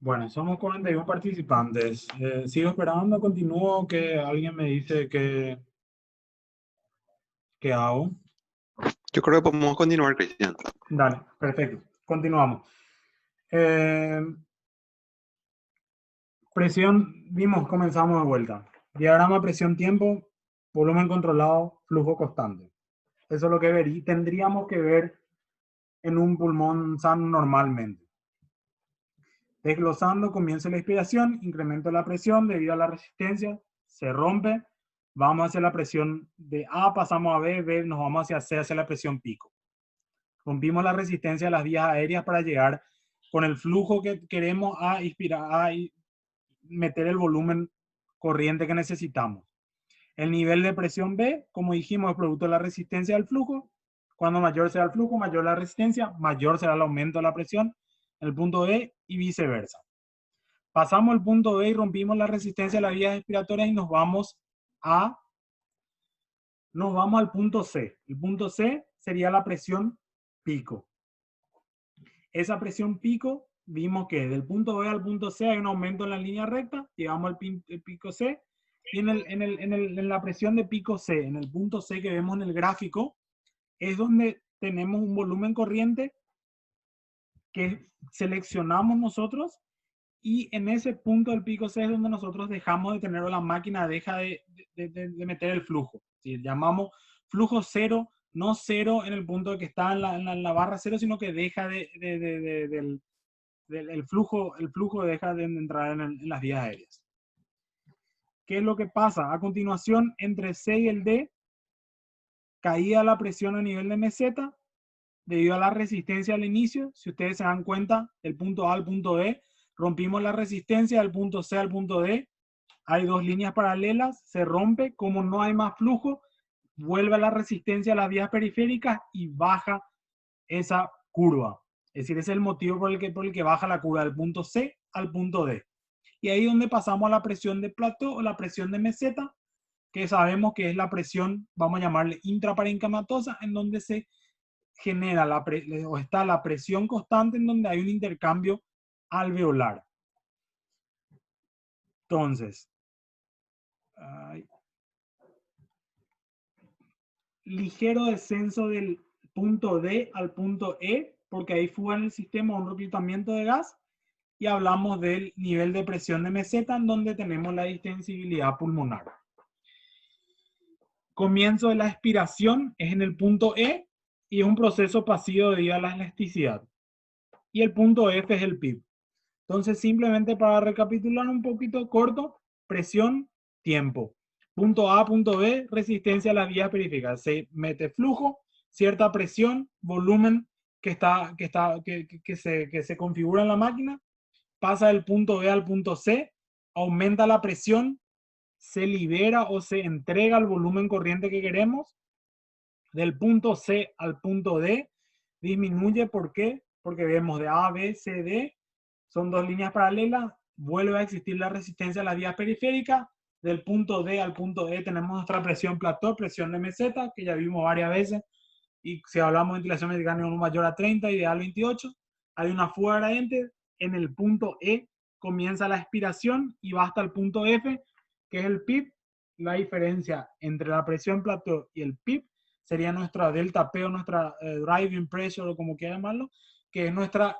Bueno, somos 41 participantes. ¿Sigo esperando? ¿Continúo? Que alguien me dice que hago. Yo creo que podemos continuar, Cristian. Dale, perfecto. Continuamos. Eh, comenzamos de vuelta. Diagrama presión-tiempo, volumen controlado, flujo constante. Eso es lo que tendríamos que ver en un pulmón sano normalmente. Desglosando, comienza la inspiración, incremento la presión debido a la resistencia, se rompe, vamos hacia la presión de A, pasamos a B, B nos vamos hacia C, hacia la presión pico. Rompimos la resistencia de las vías aéreas para llegar con el flujo que queremos a inspirar, a meter el volumen corriente que necesitamos. El nivel de presión B, como dijimos, es producto de la resistencia del flujo. Cuando mayor sea el flujo, mayor la resistencia, mayor será el aumento de la presión en el punto E y viceversa. Pasamos el punto B y rompimos la resistencia de las vías respiratorias y nos vamos al punto C. El punto C sería la presión pico. Esa presión pico, vimos que del punto B al punto C hay un aumento en la línea recta, llegamos al pico C, y en la presión de pico C, en el punto C que vemos en el gráfico, es donde tenemos un volumen corriente que seleccionamos nosotros. Y en ese punto del pico C es donde nosotros dejamos de tener, o la máquina deja de meter el flujo. ¿Sí? Llamamos flujo cero, no cero en el punto que está en la barra cero, sino que deja el flujo deja de entrar en las vías aéreas. ¿Qué es lo que pasa? A continuación, entre C y el D, caía la presión a nivel de meseta debido a la resistencia al inicio. Si ustedes se dan cuenta, del punto A al punto D, rompimos la resistencia del punto C al punto D. Hay dos líneas paralelas, se rompe, como no hay más flujo, vuelve a la resistencia a las vías periféricas y baja esa curva. Es decir, ese es el motivo por el que baja la curva del punto C al punto D. Y ahí es donde pasamos a la presión de plató o la presión de meseta, que sabemos que es la presión, vamos a llamarle intraparencimatosa, en donde se genera o está la presión constante, en donde hay un intercambio alveolar. Entonces, ligero descenso del punto D al punto E, porque ahí fuga en el sistema un reclutamiento de gas, y hablamos del nivel de presión de meseta, en donde tenemos la distensibilidad pulmonar. Comienzo de la expiración es en el punto E, y es un proceso pasivo debido a la elasticidad. Y el punto F es el PIB. Entonces, simplemente para recapitular un poquito corto, presión, tiempo. Punto A, punto B, resistencia a las vías periféricas. Se mete flujo, cierta presión, volumen que se configura en la máquina, pasa del punto B al punto C, aumenta la presión, se libera o se entrega el volumen corriente que queremos. Del punto C al punto D disminuye. ¿Por qué? Porque vemos de A, B, C, D, son dos líneas paralelas, vuelve a existir la resistencia a las vías periféricas. Del punto D al punto E tenemos nuestra presión plató, presión de meseta, que ya vimos varias veces, y si hablamos de ventilación mexicana mayor a 30, ideal 28, hay una fuga gradiente. En el punto E comienza la expiración y va hasta el punto F, que es el PIB. La diferencia entre la presión plató y el PIB sería nuestra delta P o nuestra driving pressure, o como quieran llamarlo, que es nuestra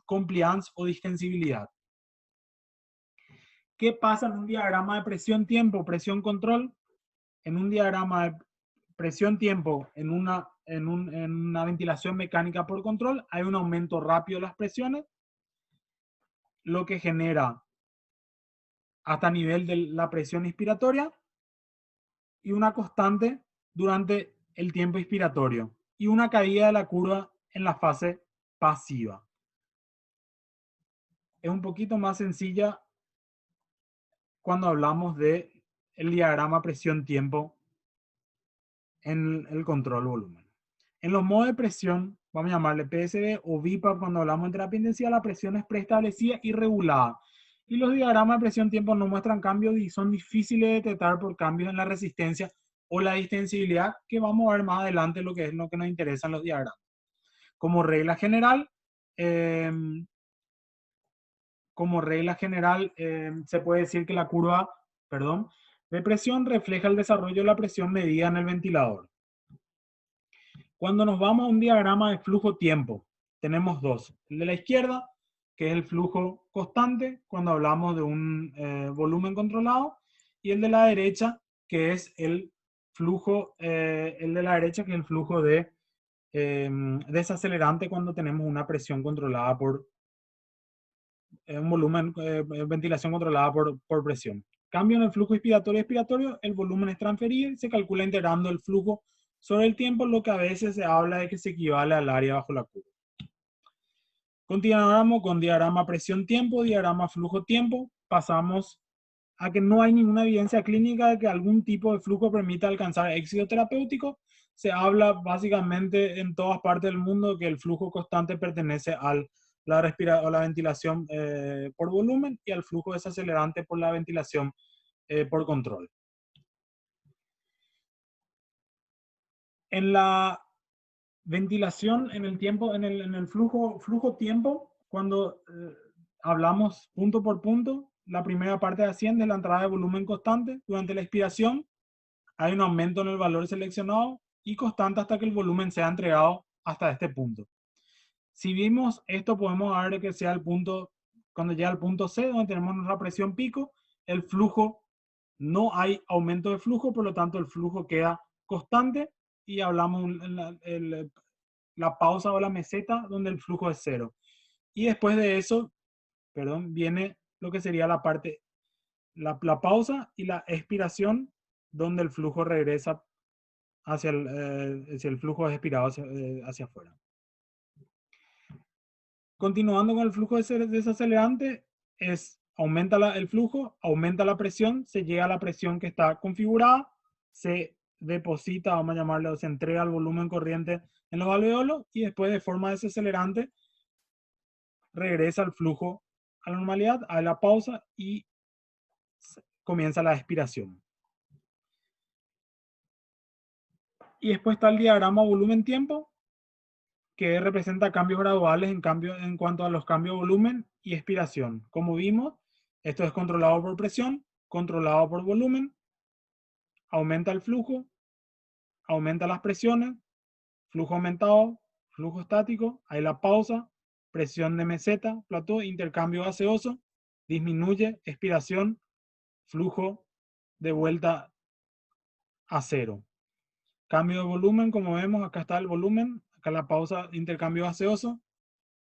compliance o distensibilidad. ¿Qué pasa en un diagrama de presión-tiempo, presión-control? En un diagrama de presión-tiempo, en una ventilación mecánica por control, hay un aumento rápido de las presiones, lo que genera hasta nivel de la presión inspiratoria y una constante durante el tiempo inspiratorio y una caída de la curva en la fase pasiva. Es un poquito más sencilla cuando hablamos de el diagrama presión-tiempo en el control volumen. En los modos de presión, vamos a llamarle PSB o VIPAP, cuando hablamos de terapia intensiva, la presión es preestablecida y regulada. Y los diagramas de presión-tiempo no muestran cambios y son difíciles de detectar por cambios en la resistencia o la distensibilidad, que vamos a ver más adelante lo que es lo que nos interesa en los diagramas. Como regla general, como regla general, se puede decir que la curva, de presión refleja el desarrollo de la presión medida en el ventilador. Cuando nos vamos a un diagrama de flujo-tiempo, tenemos dos. El de la izquierda, que es el flujo constante, cuando hablamos de un volumen controlado, y el de la derecha, que es el flujo, de desacelerante cuando tenemos una presión controlada por un volumen, ventilación controlada por presión. Cambio en el flujo inspiratorio-expiratorio, el volumen es transferido y se calcula integrando el flujo sobre el tiempo, lo que a veces se habla de que se equivale al área bajo la curva. Continuamos con diagrama presión-tiempo, diagrama flujo-tiempo. Pasamos a que no hay ninguna evidencia clínica de que algún tipo de flujo permita alcanzar éxito terapéutico. Se habla básicamente en todas partes del mundo que el flujo constante pertenece a la ventilación por volumen y al flujo desacelerante por la ventilación por control. En la ventilación, en el tiempo, en el flujo-tiempo, cuando hablamos punto por punto, la primera parte asciende, la entrada de volumen constante. Durante la expiración hay un aumento en el valor seleccionado y constante hasta que el volumen sea entregado hasta este punto. Si vimos esto, podemos ver que sea el punto, cuando llega al punto C, donde tenemos nuestra presión pico, el flujo, no hay aumento de flujo, por lo tanto el flujo queda constante y hablamos la pausa o la meseta donde el flujo es cero. Y después de eso, viene lo que sería la parte, la pausa y la expiración, donde el flujo regresa hacia el flujo expirado hacia afuera. Continuando con el flujo desacelerante, aumenta el flujo, aumenta la presión, se llega a la presión que está configurada, se deposita, vamos a llamarlo, se entrega el volumen corriente en los alveolos y después de forma desacelerante regresa el flujo a la normalidad, a la pausa y comienza la expiración. Y después está el diagrama volumen-tiempo, que representa cambios graduales en cuanto a los cambios de volumen y expiración. Como vimos, esto es controlado por presión, controlado por volumen, aumenta el flujo, aumenta las presiones, flujo aumentado, flujo estático, hay la pausa, presión de meseta, plató, intercambio gaseoso, disminuye, expiración, flujo de vuelta a cero. Cambio de volumen, como vemos, acá está el volumen, acá la pausa, intercambio gaseoso,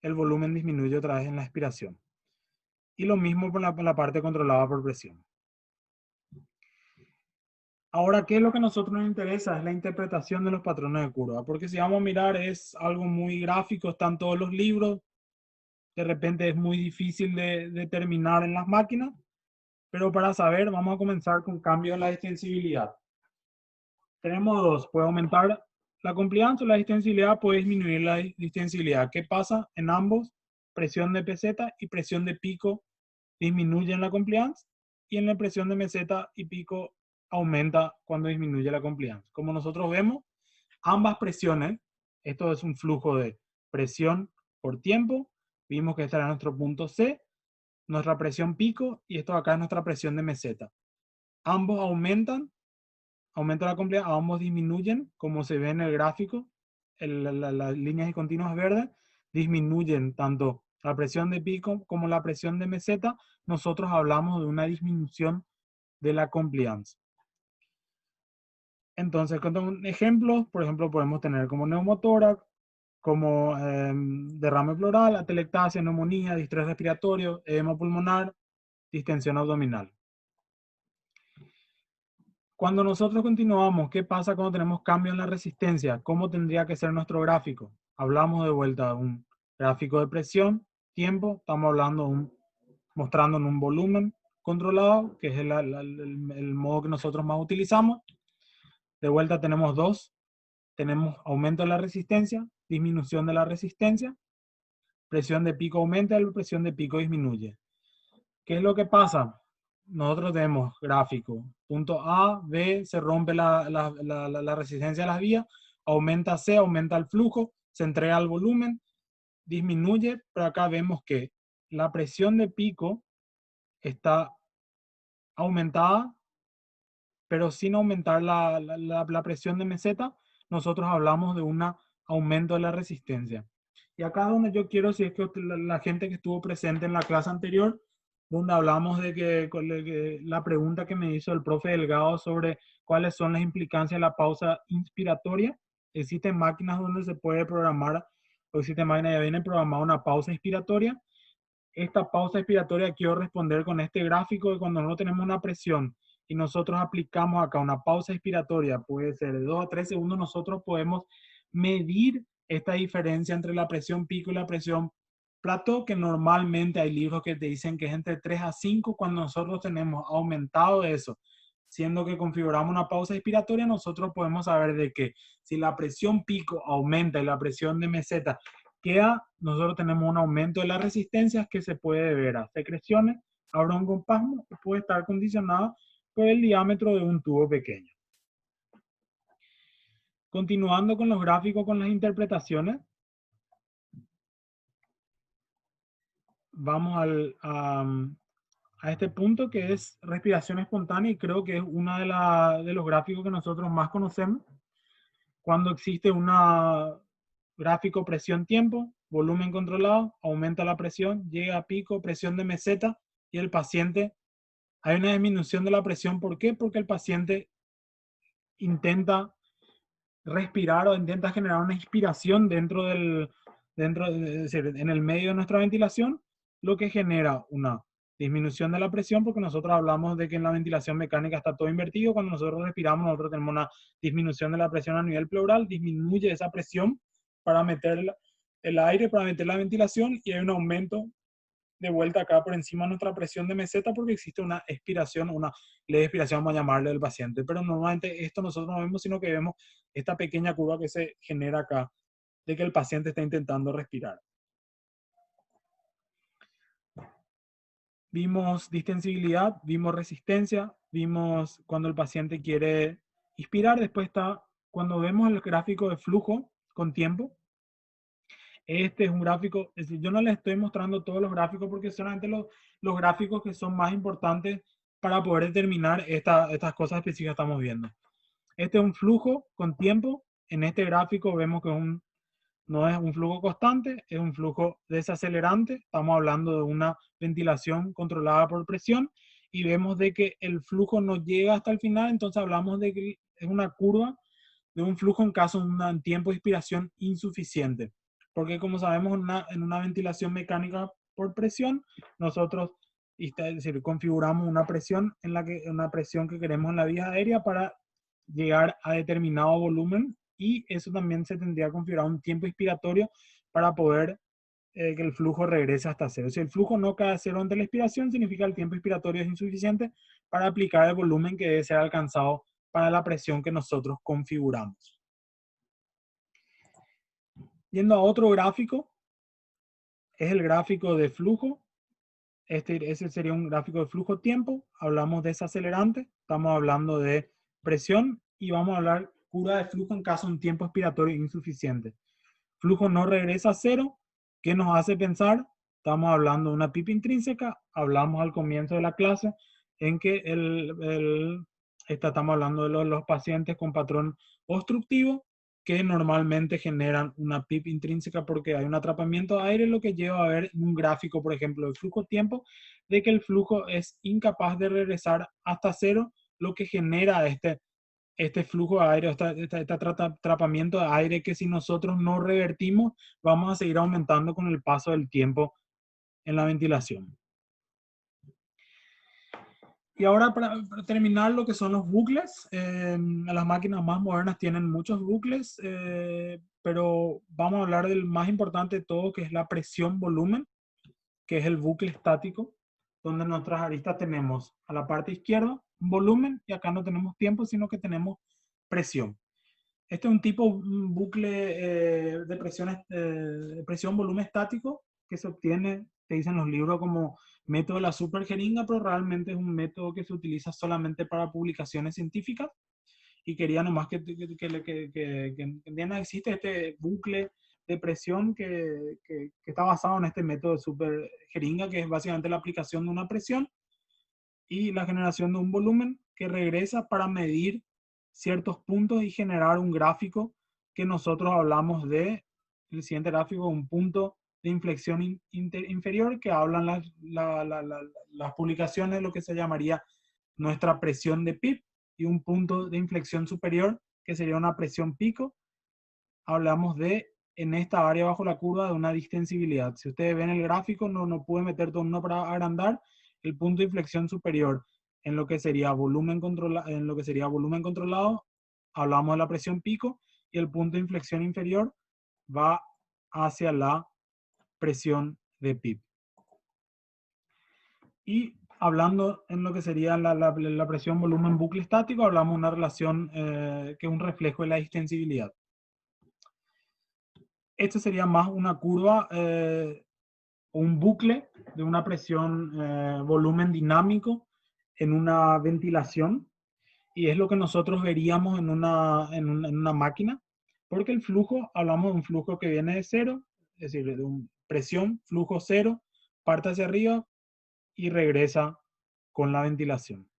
el volumen disminuye otra vez en la expiración. Y lo mismo por la parte controlada por presión. Ahora, ¿qué es lo que a nosotros nos interesa? Es la interpretación de los patrones de curva. Porque si vamos a mirar, es algo muy gráfico, están todos los libros. De repente es muy difícil de determinar en las máquinas. Pero para saber, vamos a comenzar con cambio en la distensibilidad. Tenemos dos. Puede aumentar la compliance o la distensibilidad, puede disminuir la distensibilidad. ¿Qué pasa? En ambos, presión de peseta y presión de pico disminuyen la compliance y en la presión de meseta y pico aumenta cuando disminuye la compliance. Como nosotros vemos, ambas presiones, esto es un flujo de presión por tiempo, vimos que este era nuestro punto C, nuestra presión pico y esto acá es nuestra presión de meseta. Ambos aumenta la compliance, ambos disminuyen, como se ve en el gráfico, las líneas discontinuas verdes, disminuyen tanto la presión de pico como la presión de meseta. Nosotros hablamos de una disminución de la compliance. Entonces, con ejemplos, por ejemplo, podemos tener como neumotórax, como derrame pleural, atelectasia, neumonía, distrés respiratorio, edema pulmonar, distensión abdominal. Cuando nosotros continuamos, ¿qué pasa cuando tenemos cambio en la resistencia? ¿Cómo tendría que ser nuestro gráfico? Hablamos de vuelta de un gráfico de presión, tiempo, estamos hablando mostrando en un volumen controlado, que es el modo que nosotros más utilizamos. De vuelta tenemos dos. Tenemos aumento de la resistencia, disminución de la resistencia, presión de pico aumenta, la presión de pico disminuye. ¿Qué es lo que pasa? Nosotros tenemos gráfico. Punto A, B, se rompe la resistencia de las vías, aumenta C, aumenta el flujo, se entrega el volumen, disminuye, pero acá vemos que la presión de pico está aumentada, pero sin aumentar la presión de meseta, nosotros hablamos de un aumento de la resistencia. Y acá es donde yo quiero, si es que la gente que estuvo presente en la clase anterior, donde hablamos de que la pregunta que me hizo el profe Delgado sobre cuáles son las implicancias de la pausa inspiratoria. Existen máquinas donde se puede programar, o existen máquinas que ya vienen programadas una pausa inspiratoria. Esta pausa expiratoria quiero responder con este gráfico de cuando no tenemos una presión y nosotros aplicamos acá una pausa expiratoria, puede ser de 2 a 3 segundos, nosotros podemos medir esta diferencia entre la presión pico y la presión plató, que normalmente hay libros que te dicen que es entre 3 a 5. Cuando nosotros tenemos aumentado eso, siendo que configuramos una pausa expiratoria, nosotros podemos saber de que si la presión pico aumenta y la presión de meseta nosotros tenemos un aumento de las resistencias que se puede deber a secreciones, a broncoespasmo, que puede estar condicionado por el diámetro de un tubo pequeño. Continuando con los gráficos, con las interpretaciones, vamos a este punto que es respiración espontánea, y creo que es uno de los gráficos que nosotros más conocemos. Cuando existe una gráfico presión-tiempo, volumen controlado, aumenta la presión, llega a pico, presión de meseta, y el paciente, hay una disminución de la presión. ¿Por qué? Porque el paciente intenta respirar o intenta generar una inspiración es decir, en el medio de nuestra ventilación, lo que genera una disminución de la presión, porque nosotros hablamos de que en la ventilación mecánica está todo invertido. Cuando nosotros respiramos, nosotros tenemos una disminución de la presión a nivel pleural, disminuye esa presión para meter el aire, para meter la ventilación, y hay un aumento de vuelta acá por encima de nuestra presión de meseta porque existe una expiración, una leve expiración, vamos a llamarle, del paciente. Pero normalmente esto nosotros no vemos, sino que vemos esta pequeña curva que se genera acá de que el paciente está intentando respirar. Vimos distensibilidad, vimos resistencia, vimos cuando el paciente quiere inspirar. Después está cuando vemos el gráfico de flujo con tiempo. Este es un gráfico, es decir, yo no les estoy mostrando todos los gráficos porque solamente los gráficos que son más importantes para poder determinar estas cosas específicas que estamos viendo. Este es un flujo con tiempo. En este gráfico vemos que no es un flujo constante, es un flujo desacelerante. Estamos hablando de una ventilación controlada por presión y vemos de que el flujo no llega hasta el final, entonces hablamos de que es una curva de un flujo en caso de un tiempo de inspiración insuficiente. Porque como sabemos, en una ventilación mecánica por presión, nosotros, es decir, configuramos una presión una presión que queremos en la vía aérea para llegar a determinado volumen, y eso también se tendría que configurar un tiempo inspiratorio para poder que el flujo regrese hasta cero. Si el flujo no cae a cero ante la expiración, significa que el tiempo inspiratorio es insuficiente para aplicar el volumen que debe ser alcanzado para la presión que nosotros configuramos. Yendo a otro gráfico, es el gráfico de flujo. Ese sería un gráfico de flujo-tiempo. Hablamos de desacelerante, estamos hablando de presión, y vamos a hablar curva de flujo en caso de un tiempo expiratorio insuficiente. Flujo no regresa a cero. ¿Qué nos hace pensar? Estamos hablando de una PIP intrínseca. Hablamos al comienzo de la clase en que estamos hablando de los pacientes con patrón obstructivo que normalmente generan una PIP intrínseca porque hay un atrapamiento de aire, lo que lleva a ver un gráfico, por ejemplo, de flujo-tiempo, de que el flujo es incapaz de regresar hasta cero, lo que genera este flujo de aire, este atrapamiento de aire que si nosotros no revertimos, vamos a seguir aumentando con el paso del tiempo en la ventilación. Y ahora para terminar lo que son los bucles, las máquinas más modernas tienen muchos bucles, pero vamos a hablar del más importante de todo, que es la presión-volumen, que es el bucle estático, donde en nuestras aristas tenemos a la parte izquierda un volumen, y acá no tenemos tiempo, sino que tenemos presión. Este es un bucle de presión-volumen estático que se obtiene, te dicen los libros, como método de la superjeringa, pero realmente es un método que se utiliza solamente para publicaciones científicas. Y quería nomás que entiendan que existe este bucle de presión que está basado en este método de super jeringa, que es básicamente la aplicación de una presión y la generación de un volumen que regresa para medir ciertos puntos y generar un gráfico que nosotros hablamos de, el siguiente gráfico, un punto de inflexión inferior, que hablan las publicaciones de lo que se llamaría nuestra presión de PIB, y un punto de inflexión superior, que sería una presión pico. Hablamos de, en esta área bajo la curva, de una distensibilidad. Si ustedes ven el gráfico, no pude meter todo uno para agrandar. El punto de inflexión superior en lo que sería volumen controlado, hablamos de la presión pico, y el punto de inflexión inferior va hacia la presión de PIB. Y hablando en lo que sería la presión volumen bucle estático, hablamos de una relación que es un reflejo de la distensibilidad. Esto sería más una curva o un bucle de una presión volumen dinámico en una ventilación, y es lo que nosotros veríamos en una máquina, porque el flujo, hablamos de un flujo que viene de cero, es decir, de una presión, flujo cero, parte hacia arriba y regresa con la ventilación.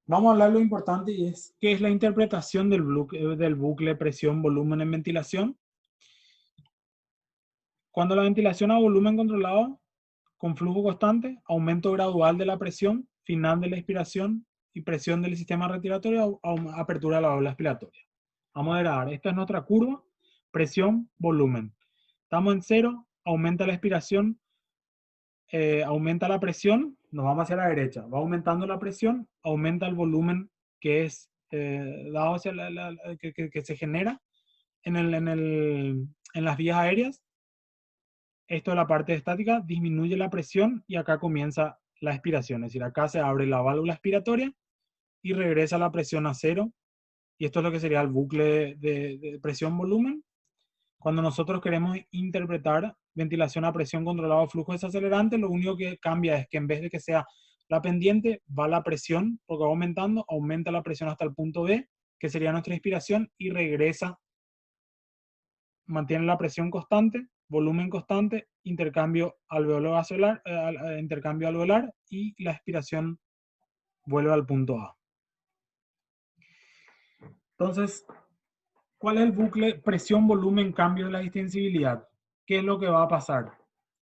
Vamos a hablar de lo importante, y es qué es la interpretación del bucle presión-volumen en ventilación. Cuando la ventilación a volumen controlado con flujo constante, aumento gradual de la presión, final de la expiración y presión del sistema respiratorio, apertura de la válvula expiratoria. Vamos a ver, esta es nuestra curva, presión, volumen. Estamos en cero, aumenta la expiración, aumenta la presión, nos vamos hacia la derecha, va aumentando la presión, aumenta el volumen que es dado hacia que se genera en las vías aéreas. Esto es la parte estática, disminuye la presión y acá comienza la expiración, es decir, acá se abre la válvula expiratoria y regresa la presión a cero, y esto es lo que sería el bucle de presión-volumen. Cuando nosotros queremos interpretar ventilación a presión controlada o flujo desacelerante, lo único que cambia es que en vez de que sea la pendiente, va la presión, porque va aumentando, aumenta la presión hasta el punto B, que sería nuestra inspiración, y regresa, mantiene la presión constante, volumen constante, intercambio alveolar, y la expiración vuelve al punto A. Entonces, ¿cuál es el bucle presión, volumen, cambio de la distensibilidad? ¿Qué es lo que va a pasar?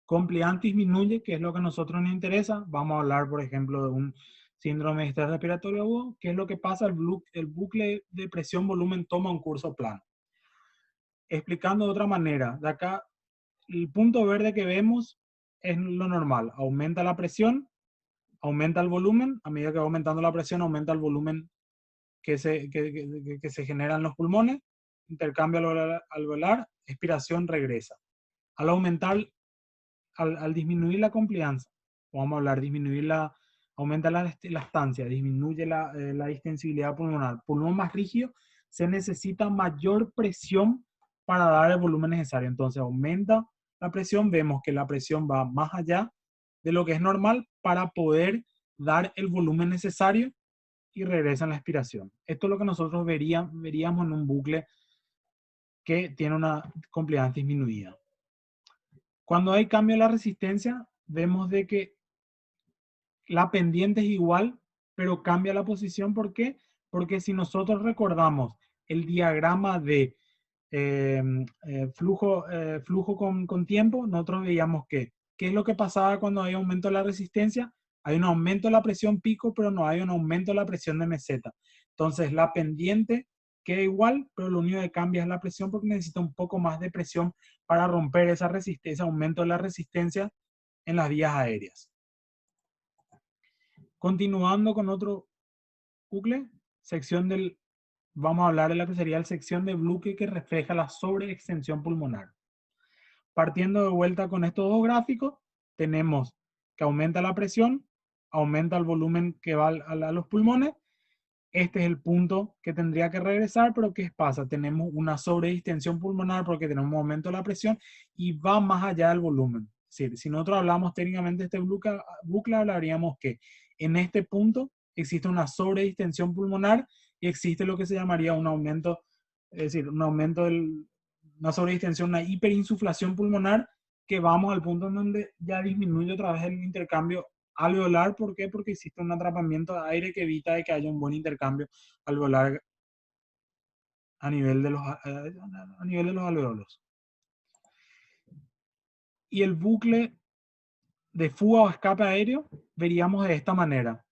Compliance disminuye, que es lo que a nosotros nos interesa. Vamos a hablar, por ejemplo, de un síndrome de estrés respiratorio agudo. ¿Qué es lo que pasa? El bucle de presión, volumen toma un curso plano. Explicando de otra manera, de acá, el punto verde que vemos es lo normal. Aumenta la presión, aumenta el volumen. A medida que va aumentando la presión, aumenta el volumen que se genera en los pulmones. Intercambio alveolar, expiración, regresa. Al aumentar, al disminuir la compliance, vamos a hablar, aumenta la estancia, disminuye la distensibilidad pulmonar. Pulmón más rígido, se necesita mayor presión para dar el volumen necesario. Entonces aumenta la presión, vemos que la presión va más allá de lo que es normal para poder dar el volumen necesario, y regresa en la expiración. Esto es lo que nosotros veríamos en un bucle que tiene una compliance disminuida. Cuando hay cambio en la resistencia, vemos de que la pendiente es igual, pero cambia la posición. ¿Por qué? Porque si nosotros recordamos el diagrama de flujo con tiempo, nosotros veíamos que, ¿qué es lo que pasaba cuando hay aumento de la resistencia? Hay un aumento de la presión pico, pero no hay un aumento de la presión de meseta. Entonces la pendiente queda igual, pero lo único que cambia es la presión, porque necesita un poco más de presión para romper esa resistencia, aumento de la resistencia en las vías aéreas. Continuando con otro bucle, vamos a hablar de la que sería la sección de bucle que refleja la sobreextensión pulmonar. Partiendo de vuelta con estos dos gráficos, tenemos que aumenta la presión, aumenta el volumen que va a los pulmones. Este es el punto que tendría que regresar, pero ¿qué pasa? Tenemos una sobredistensión pulmonar porque tenemos un aumento de la presión y va más allá del volumen. Es decir, si nosotros hablamos técnicamente de este bucle, hablaríamos que en este punto existe una sobredistensión pulmonar y existe lo que se llamaría un aumento, es decir, un aumento una sobredistensión, una hiperinsuflación pulmonar, que vamos al punto en donde ya disminuye otra vez el intercambio alveolar. ¿Por qué? Porque existe un atrapamiento de aire que evita de que haya un buen intercambio alveolar a nivel de a nivel de los alveolos. Y el bucle de fuga o escape aéreo veríamos de esta manera.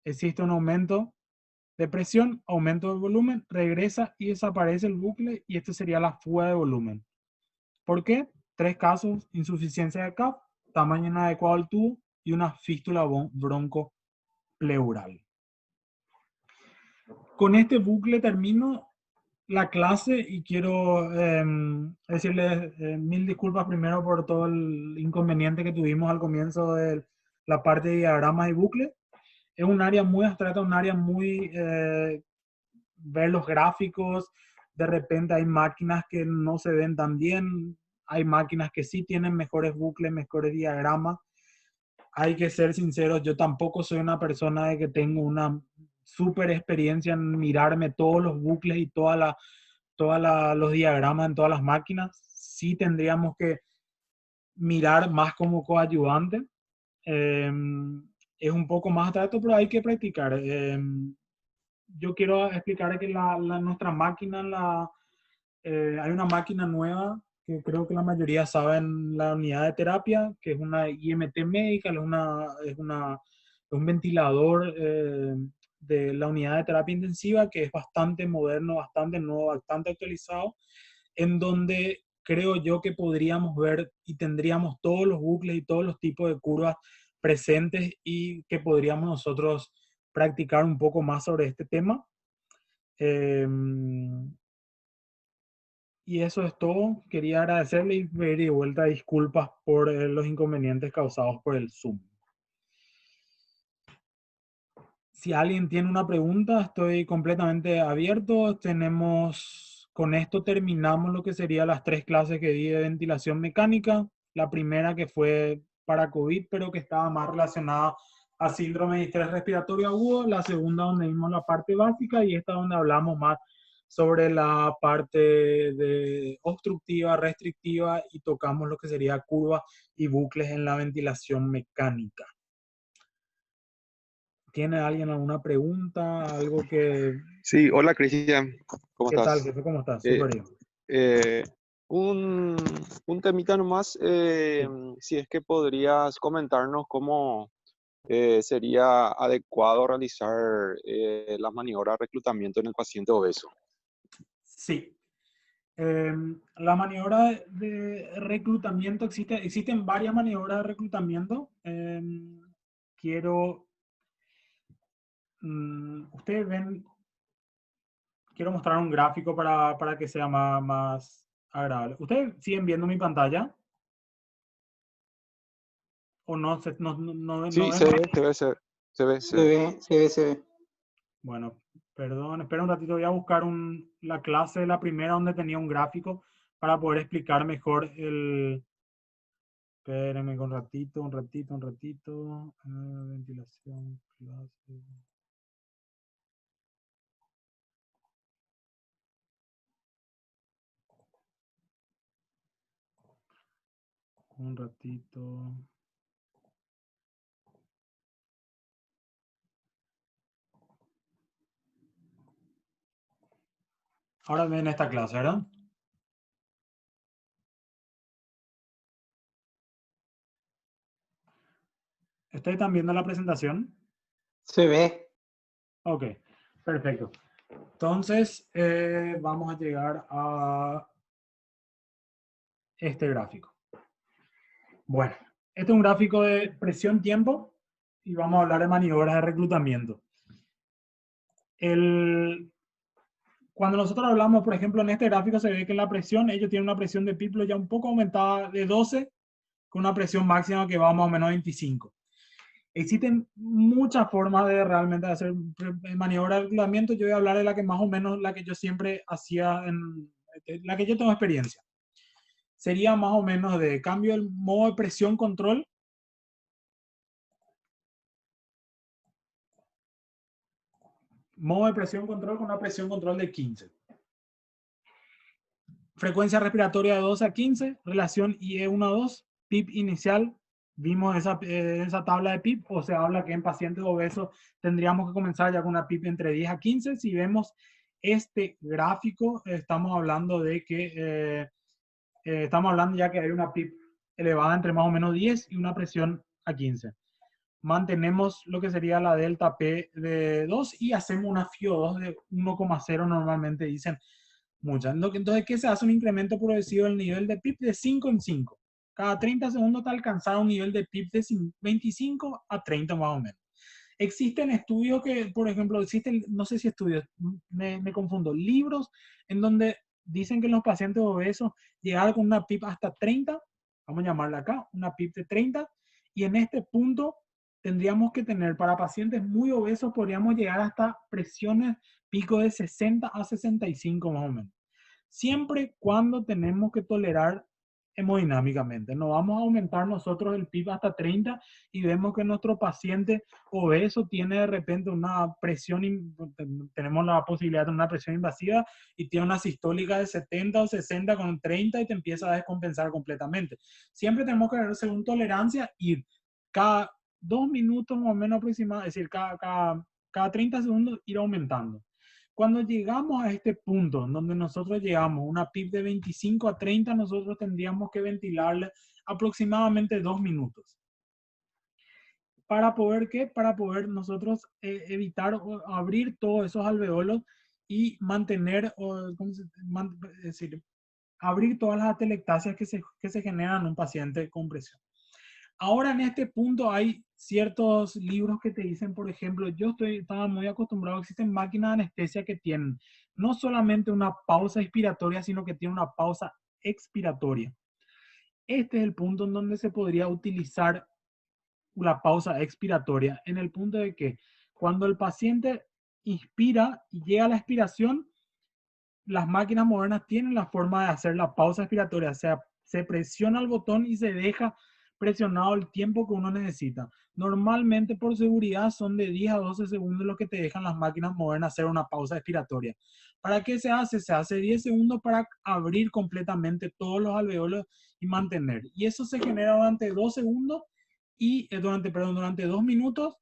Existe un aumento de presión, aumento de volumen, regresa y desaparece el bucle, y esto sería la fuga de volumen. ¿Por qué? 3 casos: insuficiencia de CAP, tamaño inadecuado del tubo y una fístula broncopleural. Con este bucle termino la clase y quiero decirles mil disculpas primero por todo el inconveniente que tuvimos al comienzo de la parte de diagramas y bucle. Es un área muy abstracta, un área muy... ver los gráficos, de repente hay máquinas que no se ven tan bien, hay máquinas que sí tienen mejores bucles, mejores diagramas. Hay que ser sinceros, yo tampoco soy una persona de que tengo una super experiencia en mirarme todos los bucles y los diagramas en todas las máquinas. Sí tendríamos que mirar más como coayudante. Eh, es un poco más abstracto, pero hay que practicar. Yo quiero explicar que nuestra máquina, hay una máquina nueva que creo que la mayoría saben, la unidad de terapia, que es una IMT médica, es un ventilador de la unidad de terapia intensiva, que es bastante moderno, bastante nuevo, bastante actualizado, en donde creo yo que podríamos ver y tendríamos todos los bucles y todos los tipos de curvas presentes, y que podríamos nosotros practicar un poco más sobre este tema. Y eso es todo. Quería agradecerle y pedir de vuelta disculpas por los inconvenientes causados por el Zoom. Si alguien tiene una pregunta, estoy completamente abierto. Con esto terminamos lo que serían las 3 clases que di de ventilación mecánica. La primera, que fue para COVID, pero que estaba más relacionada a síndrome de estrés respiratorio agudo. La segunda, donde vimos la parte básica, y esta donde hablamos más sobre la parte de obstructiva, restrictiva, y tocamos lo que sería curvas y bucles en la ventilación mecánica. ¿Tiene alguien alguna pregunta? Algo que... Sí, hola Cristian, ¿cómo ¿Qué tal, estás? jefe? ¿Cómo estás? Eh, Súper bien. eh, un, un temita nomás, Sí. si es que podrías comentarnos cómo sería adecuado realizar las maniobras de reclutamiento en el paciente obeso. Sí. La maniobra de reclutamiento, existen varias maniobras de reclutamiento. Quiero... ustedes ven... Quiero mostrar un gráfico para que sea más agradable. ¿Ustedes siguen viendo mi pantalla? ¿O no, no Sí, ven? se ve. Se ve. Bueno, perdón, espera un ratito, voy a buscar la clase de la primera donde tenía un gráfico para poder explicar mejor el... Espérenme un ratito, un ratito, un ratito. Ventilación, clase. Un ratito. Ahora ven esta clase, ¿verdad? ¿Ustedes están viendo la presentación? Se ve. Ok, perfecto. Entonces, vamos a llegar a este gráfico. Bueno, este es un gráfico de presión-tiempo y vamos a hablar de maniobras de reclutamiento. Cuando nosotros hablamos, por ejemplo, en este gráfico se ve que en la presión, ellos tienen una presión de Piplo ya un poco aumentada de 12, con una presión máxima que va más o menos a 25. Existen muchas formas de realmente hacer maniobra de reclutamiento. Yo voy a hablar de la que más o menos, la que yo siempre hacía, la que yo tengo experiencia. Sería más o menos de cambio el modo de presión control. Modo de presión control con una presión control de 15. frecuencia respiratoria de 12 a 15, relación IE1 a 2, PIB inicial. Vimos esa tabla de PIB, o se habla que en pacientes obesos tendríamos que comenzar ya con una PIB entre 10 a 15. Si vemos este gráfico, estamos hablando de que estamos hablando ya que hay una PIB elevada entre más o menos 10 y una presión a 15. Mantenemos lo que sería la delta P de 2 y hacemos una FiO2 de 1,0 normalmente dicen muchas. Entonces, ¿qué se hace? Un incremento progresivo del nivel de PIB de 5 en 5. Cada 30 segundos hasta alcanzar un nivel de PIB de 25 a 30 más o menos. Existen estudios que, por ejemplo, existen, no sé si estudios, me confundo, libros en donde dicen que en los pacientes obesos llegar con una PIB hasta 30, vamos a llamarla acá, una PIB de 30, y en este punto tendríamos que tener, para pacientes muy obesos, podríamos llegar hasta presiones pico de 60 a 65 más o menos. Siempre cuando tenemos que tolerar hemodinámicamente. No vamos a aumentar nosotros el PIB hasta 30 y vemos que nuestro paciente obeso tiene de repente una presión, tenemos la posibilidad de una presión invasiva y tiene una sistólica de 70 o 60 con 30 y te empieza a descompensar completamente. Siempre tenemos que ver según tolerancia ir cada 2 minutos más o menos aproximadamente, es decir, cada 30 segundos ir aumentando. Cuando llegamos a este punto donde nosotros llegamos una PIB de 25 a 30, nosotros tendríamos que ventilarle aproximadamente 2 minutos. ¿Para poder qué? Para poder nosotros evitar o abrir todos esos alveolos y mantener, es decir, abrir todas las atelectasias que se generan en un paciente con presión. Ahora en este punto hay ciertos libros que te dicen, por ejemplo, estaba muy acostumbrado, existen máquinas de anestesia que tienen no solamente una pausa expiratoria, sino que tienen una pausa expiratoria. Este es el punto en donde se podría utilizar la pausa expiratoria, en el punto de que cuando el paciente inspira y llega a la expiración, las máquinas modernas tienen la forma de hacer la pausa expiratoria, o sea, se presiona el botón y se deja presionado el tiempo que uno necesita. Normalmente por seguridad son de 10 a 12 segundos lo que te dejan las máquinas modernas hacer una pausa expiratoria. ¿Para qué se hace? Se hace 10 segundos para abrir completamente todos los alveolos y mantener. Y eso se genera durante 2 segundos y durante 2 minutos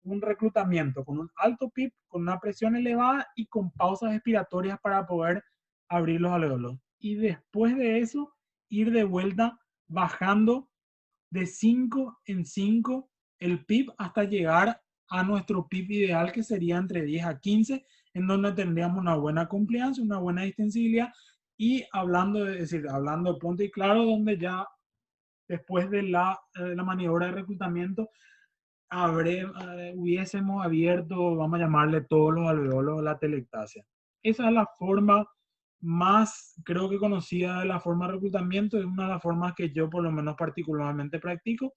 un reclutamiento con un alto PIB, con una presión elevada y con pausas expiratorias para poder abrir los alveolos. Y después de eso, ir de vuelta bajando de 5 en 5 el PIB hasta llegar a nuestro PIB ideal, que sería entre 10 a 15, en donde tendríamos una buena compliance, una buena distensibilidad y hablando de punto y claro, donde ya después de la maniobra de reclutamiento hubiésemos abierto, vamos a llamarle todos los alveolos de la atelectasia. Esa es la forma más, creo que conocida de la forma de reclutamiento, es una de las formas que yo por lo menos particularmente practico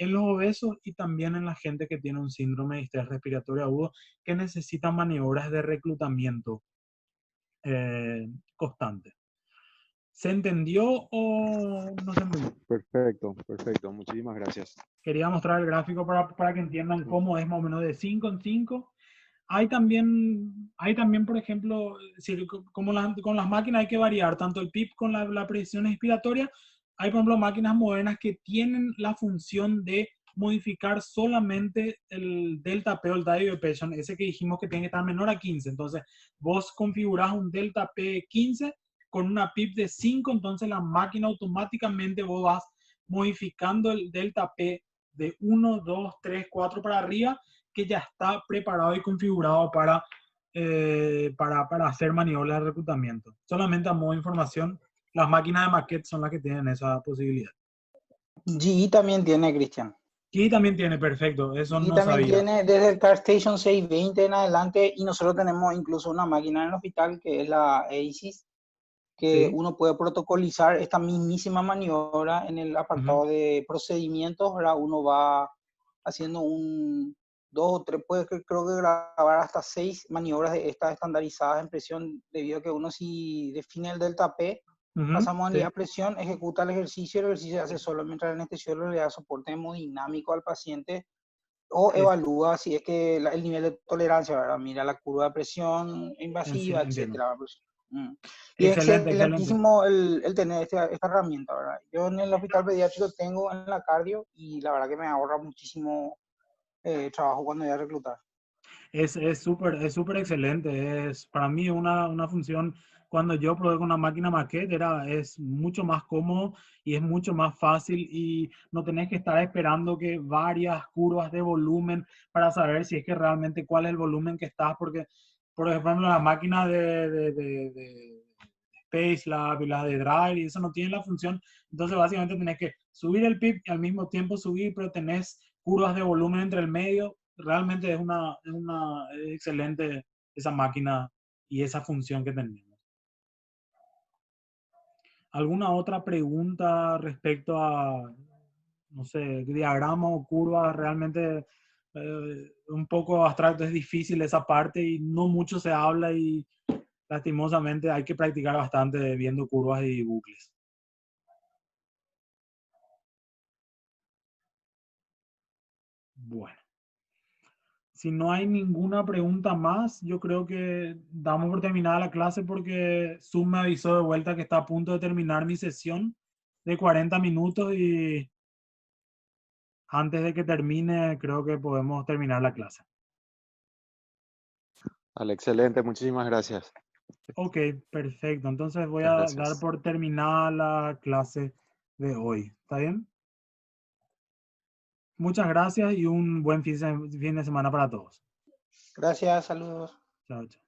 en los obesos y también en la gente que tiene un síndrome de distrés respiratorio agudo que necesita maniobras de reclutamiento constante. ¿Se entendió o no se entendió? Perfecto, perfecto. Muchísimas gracias. Quería mostrar el gráfico para que entiendan cómo es más o menos de 5 en 5. Hay también, por ejemplo, como con las máquinas hay que variar tanto el PIB con la presión expiratoria. Hay, por ejemplo, máquinas modernas que tienen la función de modificar solamente el delta P o el dive pressure, ese que dijimos que tiene que estar menor a 15. Entonces, vos configurás un delta P 15 con una PIB de 5, entonces la máquina automáticamente vos vas modificando el delta P de 1, 2, 3, 4 para arriba, que ya está preparado y configurado para hacer maniobras de reclutamiento. Solamente a modo de información, las máquinas de maquette son las que tienen esa posibilidad. GE también tiene, Cristian. GE también tiene, perfecto, eso GE no también sabía. tiene desde el CarStation 620 en adelante, y nosotros tenemos incluso una máquina en el hospital que es la ASIS, que Sí. uno puede protocolizar esta mismísima maniobra en el apartado de procedimientos. Ahora uno va haciendo 2 o 3, creo que grabar hasta 6 maniobras de estas estandarizadas en presión, debido a que uno, si define el delta P, pasamos a unidad de presión, ejecuta el ejercicio se hace solo mientras el anestesiólogo le da soporte hemodinámico al paciente o evalúa si es que el nivel de tolerancia, ¿verdad? Mira la curva de presión invasiva, etcétera. Y es Excelente, excelente. excelentísimo el tener esta herramienta, ¿verdad? Yo en el hospital pediátrico tengo en la cardio y la verdad que me ahorra muchísimo trabajo cuando voy a reclutar. Es súper excelente. Es para mí una función, cuando yo probé con una máquina maquette, es mucho más cómodo y es mucho más fácil y no tenés que estar esperando que varias curvas de volumen para saber si es que realmente cuál es el volumen que estás, porque, por ejemplo, la máquina de Spacelab y la de Drive y eso no tiene la función. Entonces, básicamente tenés que subir el PIB y al mismo tiempo subir, pero tenés curvas de volumen entre el medio. Realmente es es excelente esa máquina y esa función que tenemos. ¿Alguna otra pregunta respecto a, no sé, diagrama o curva? Realmente un poco abstracto, es difícil esa parte y no mucho se habla y lastimosamente hay que practicar bastante viendo curvas y bucles. Bueno, si no hay ninguna pregunta más, yo creo que damos por terminada la clase porque Zoom me avisó de vuelta que está a punto de terminar mi sesión de 40 minutos y antes de que termine creo que podemos terminar la clase. Vale, excelente, muchísimas gracias. Ok, perfecto. Entonces voy Muchas a dar gracias. por terminada la clase de hoy. ¿Está bien? Muchas gracias y un buen fin de semana para todos. Gracias, saludos. Chao, chao.